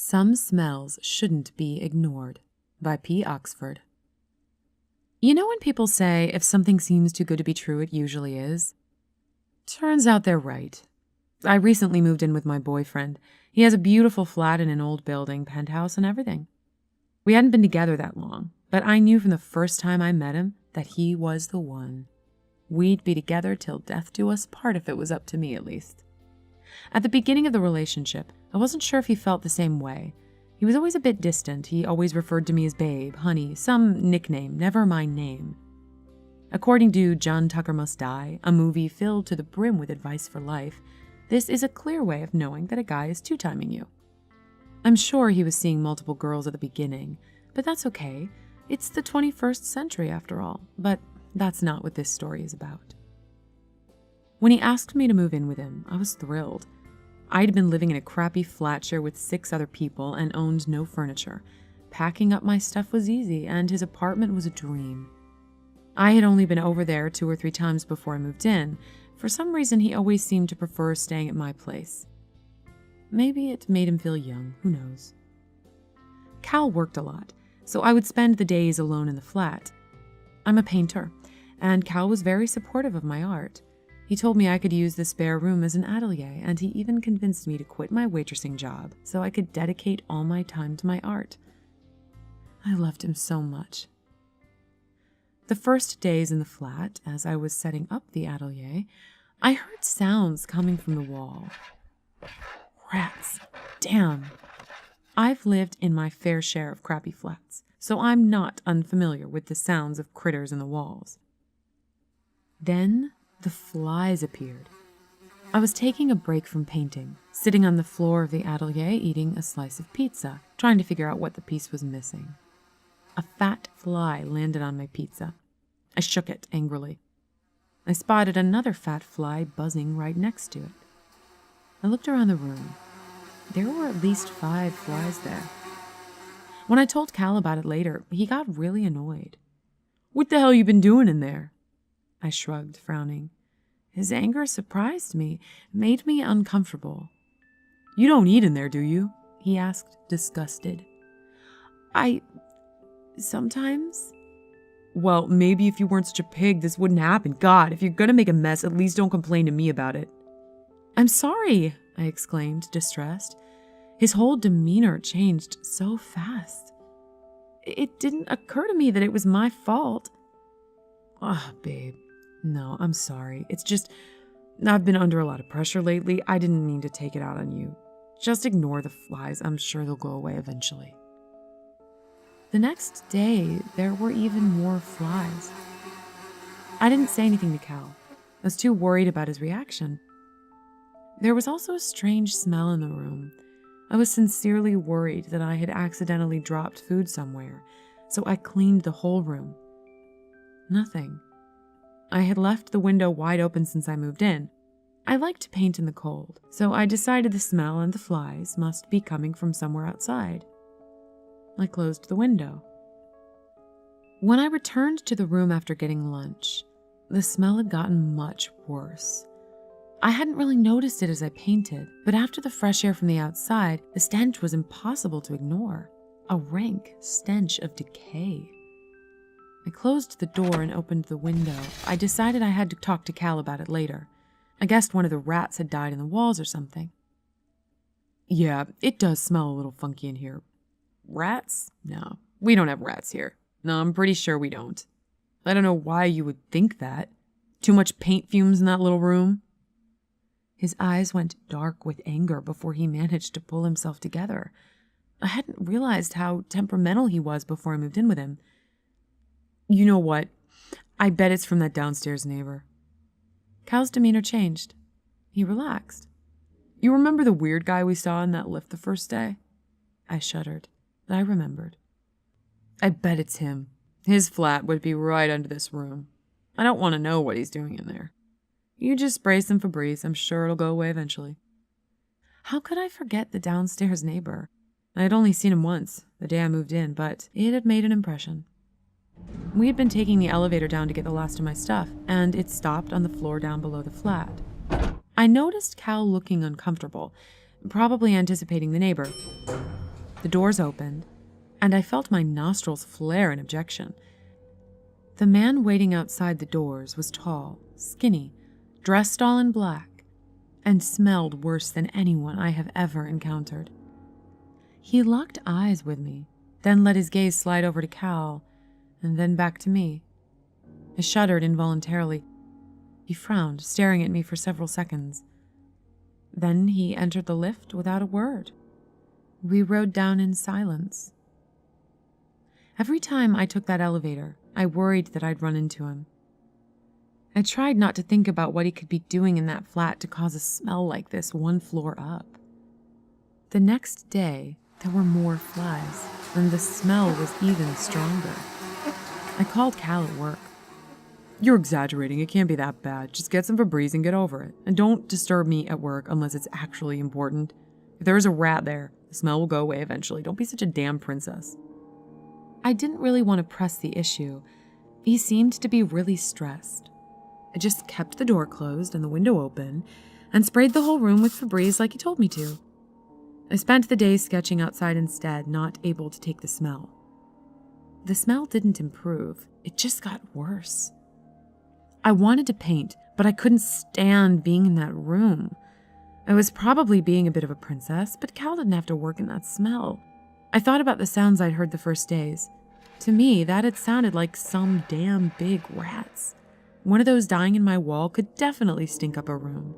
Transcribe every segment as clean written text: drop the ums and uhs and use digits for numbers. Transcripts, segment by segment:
Some Smells Shouldn't Be Ignored by P. Oxford. You know when people say, if something seems too good to be true, it usually is? Turns out they're right. I recently moved in with my boyfriend. He has a beautiful flat in an old building, penthouse and everything. We hadn't been together that long, but I knew from the first time I met him that he was the one. We'd be together till death do us part if it was up to me, at least. At the beginning of the relationship, I wasn't sure if he felt the same way. He was always a bit distant. He always referred to me as babe, honey, some nickname, never my name. According to John Tucker Must Die, a movie filled to the brim with advice for life, this is a clear way of knowing that a guy is two-timing you. I'm sure he was seeing multiple girls at the beginning, but that's okay. It's the 21st century after all, but that's not what this story is about. When he asked me to move in with him, I was thrilled. I'd been living in a crappy flat share with 6 other people and owned no furniture. Packing up my stuff was easy, and his apartment was a dream. I had only been over there 2 or 3 times before I moved in. For some reason, he always seemed to prefer staying at my place. Maybe it made him feel young, who knows. Cal worked a lot, so I would spend the days alone in the flat. I'm a painter, and Cal was very supportive of my art. He told me I could use the spare room as an atelier, and he even convinced me to quit my waitressing job so I could dedicate all my time to my art. I loved him so much. The first days in the flat, as I was setting up the atelier, I heard sounds coming from the wall. Rats. Damn. I've lived in my fair share of crappy flats, so I'm not unfamiliar with the sounds of critters in the walls. Then the flies appeared. I was taking a break from painting, sitting on the floor of the atelier eating a slice of pizza, trying to figure out what the piece was missing. A fat fly landed on my pizza. I shook it angrily. I spotted another fat fly buzzing right next to it. I looked around the room. There were at least 5 flies there. When I told Cal about it later, he got really annoyed. "What the hell you been doing in there?" I shrugged, frowning. His anger surprised me, made me uncomfortable. "You don't eat in there, do you?" he asked, disgusted. Sometimes. "Well, maybe if you weren't such a pig, this wouldn't happen. God, if you're gonna make a mess, at least don't complain to me about it." "I'm sorry," I exclaimed, distressed. His whole demeanor changed so fast. It didn't occur to me that it was my fault. Babe. No, I'm sorry. It's just, I've been under a lot of pressure lately. I didn't mean to take it out on you. Just ignore the flies. I'm sure they'll go away eventually. The next day, there were even more flies. I didn't say anything to Cal. I was too worried about his reaction. There was also a strange smell in the room. I was sincerely worried that I had accidentally dropped food somewhere, so I cleaned the whole room. Nothing. I had left the window wide open since I moved in. I like to paint in the cold, so I decided the smell and the flies must be coming from somewhere outside. I closed the window. When I returned to the room after getting lunch, the smell had gotten much worse. I hadn't really noticed it as I painted, but after the fresh air from the outside, the stench was impossible to ignore. A rank stench of decay. I closed the door and opened the window. I decided I had to talk to Cal about it later. I guessed one of the rats had died in the walls or something. "Yeah, it does smell a little funky in here." "Rats? No, we don't have rats here. No, I'm pretty sure we don't." "I don't know why you would think that. Too much paint fumes in that little room?" His eyes went dark with anger before he managed to pull himself together. I hadn't realized how temperamental he was before I moved in with him. "You know what? I bet it's from that downstairs neighbor." Cal's demeanor changed. He relaxed. "You remember the weird guy we saw in that lift the first day?" I shuddered. I remembered. "I bet it's him. His flat would be right under this room. I don't want to know what he's doing in there. You just spray some Febreze. I'm sure it'll go away eventually." How could I forget the downstairs neighbor? I had only seen him once, the day I moved in, but it had made an impression. We had been taking the elevator down to get the last of my stuff, and it stopped on the floor down below the flat. I noticed Cal looking uncomfortable, probably anticipating the neighbor. The doors opened, and I felt my nostrils flare in objection. The man waiting outside the doors was tall, skinny, dressed all in black, and smelled worse than anyone I have ever encountered. He locked eyes with me, then let his gaze slide over to Cal, and then back to me. I shuddered involuntarily. He frowned, staring at me for several seconds. Then he entered the lift without a word. We rode down in silence. Every time I took that elevator, I worried that I'd run into him. I tried not to think about what he could be doing in that flat to cause a smell like this one floor up. The next day, there were more flies, and the smell was even stronger. I called Cal at work. "You're exaggerating. It can't be that bad. Just get some Febreze and get over it. And don't disturb me at work unless it's actually important. If there is a rat there, the smell will go away eventually. Don't be such a damn princess." I didn't really want to press the issue. He seemed to be really stressed. I just kept the door closed and the window open and sprayed the whole room with Febreze like he told me to. I spent the day sketching outside instead, not able to take the smell. The smell didn't improve. It just got worse. I wanted to paint, but I couldn't stand being in that room. I was probably being a bit of a princess, but Cal didn't have to work in that smell. I thought about the sounds I'd heard the first days. To me, that had sounded like some damn big rats. One of those dying in my wall could definitely stink up a room.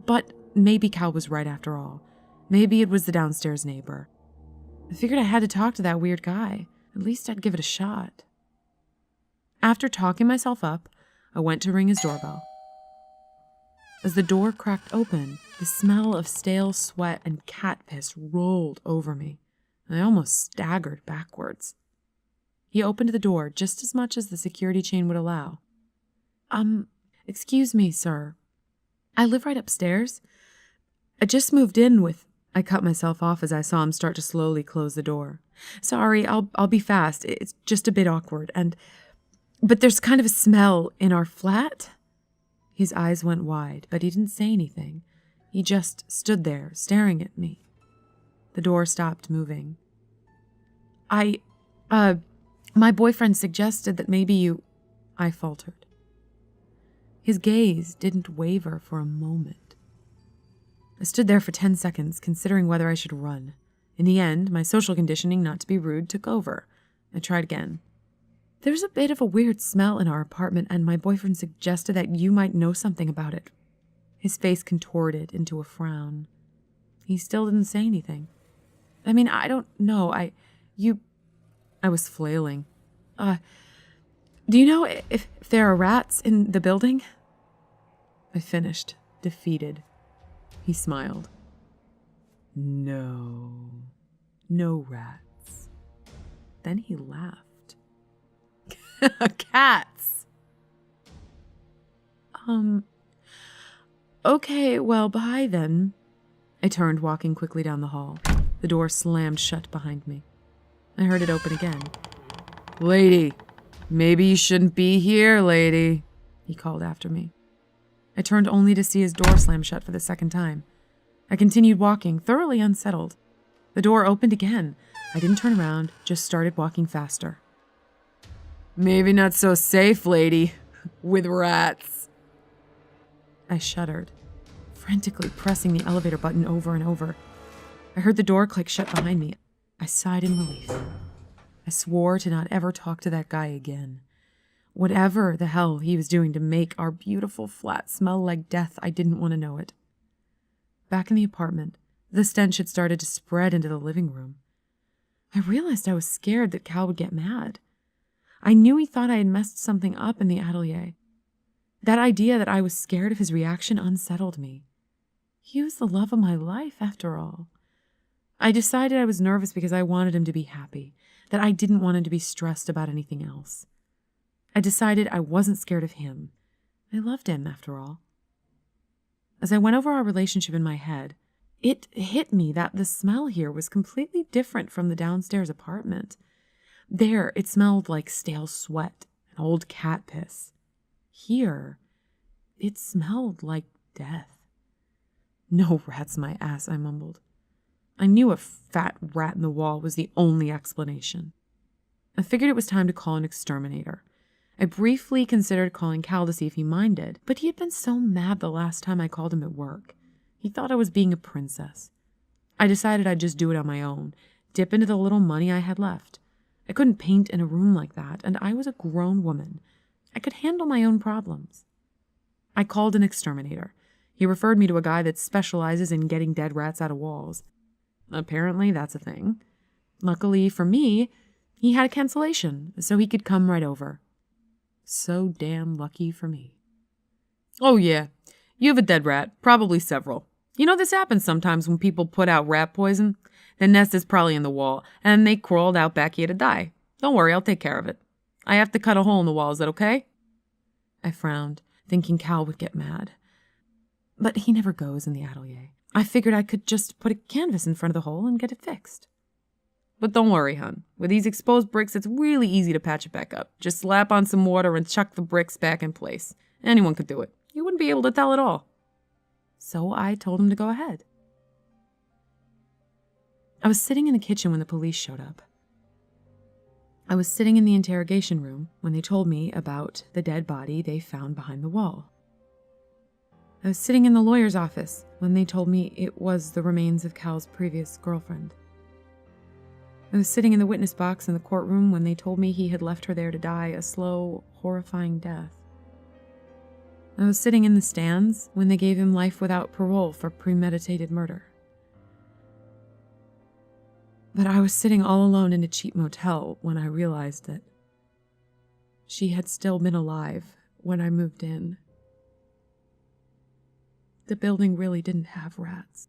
But maybe Cal was right after all. Maybe it was the downstairs neighbor. I figured I had to talk to that weird guy. At least I'd give it a shot. After talking myself up, I went to ring his doorbell. As the door cracked open, the smell of stale sweat and cat piss rolled over me, and I almost staggered backwards. He opened the door just as much as the security chain would allow. Excuse me, sir. I live right upstairs. I just moved in with..." I cut myself off as I saw him start to slowly close the door. "Sorry, I'll be fast. It's just a bit awkward, but there's kind of a smell in our flat." His eyes went wide, but he didn't say anything. He just stood there, staring at me. The door stopped moving. My boyfriend suggested that maybe you..." I faltered. His gaze didn't waver for a moment. I stood there for 10 seconds, considering whether I should run. In the end, my social conditioning not to be rude took over. I tried again. "There's a bit of a weird smell in our apartment, and my boyfriend suggested that you might know something about it." His face contorted into a frown. He still didn't say anything. "I mean, I don't know. I was flailing. Do you know if there are rats in the building?" I finished, defeated. He smiled. No rats." Then he laughed. "Cats." Okay, well, bye then." I turned, walking quickly down the hall. The door slammed shut behind me. I heard it open again. "Lady, maybe you shouldn't be here, lady," he called after me. I turned only to see his door slam shut for the second time. I continued walking, thoroughly unsettled. The door opened again. I didn't turn around, just started walking faster. "Maybe not so safe, lady, with rats." I shuddered, frantically pressing the elevator button over and over. I heard the door click shut behind me. I sighed in relief. I swore to not ever talk to that guy again. Whatever the hell he was doing to make our beautiful flat smell like death, I didn't want to know it. Back in the apartment, the stench had started to spread into the living room. I realized I was scared that Cal would get mad. I knew he thought I had messed something up in the atelier. That idea that I was scared of his reaction unsettled me. He was the love of my life, after all. I decided I was nervous because I wanted him to be happy, that I didn't want him to be stressed about anything else. I decided I wasn't scared of him. I loved him, after all. As I went over our relationship in my head, it hit me that the smell here was completely different from the downstairs apartment. There, it smelled like stale sweat and old cat piss. Here, it smelled like death. "No rats, my ass," I mumbled. I knew a fat rat in the wall was the only explanation. I figured it was time to call an exterminator. I briefly considered calling Cal to see if he minded, but he had been so mad the last time I called him at work. He thought I was being a princess. I decided I'd just do it on my own, dip into the little money I had left. I couldn't paint in a room like that, and I was a grown woman. I could handle my own problems. I called an exterminator. He referred me to a guy that specializes in getting dead rats out of walls. Apparently, that's a thing. Luckily for me, he had a cancellation, so he could come right over. So damn lucky for me. Oh yeah, you have a dead rat, probably several. You know, this happens sometimes when people put out rat poison. The nest is probably in the wall, and they crawled out back here to die. Don't worry, I'll take care of it. I have to cut a hole in the wall, is that okay? I frowned, thinking Cal would get mad. But he never goes in the atelier. I figured I could just put a canvas in front of the hole and get it fixed. But don't worry, hon. With these exposed bricks, it's really easy to patch it back up. Just slap on some water and chuck the bricks back in place. Anyone could do it. You wouldn't be able to tell at all. So I told him to go ahead. I was sitting in the kitchen when the police showed up. I was sitting in the interrogation room when they told me about the dead body they found behind the wall. I was sitting in the lawyer's office when they told me it was the remains of Cal's previous girlfriend. I was sitting in the witness box in the courtroom when they told me he had left her there to die a slow, horrifying death. I was sitting in the stands when they gave him life without parole for premeditated murder. But I was sitting all alone in a cheap motel when I realized that she had still been alive when I moved in. The building really didn't have rats.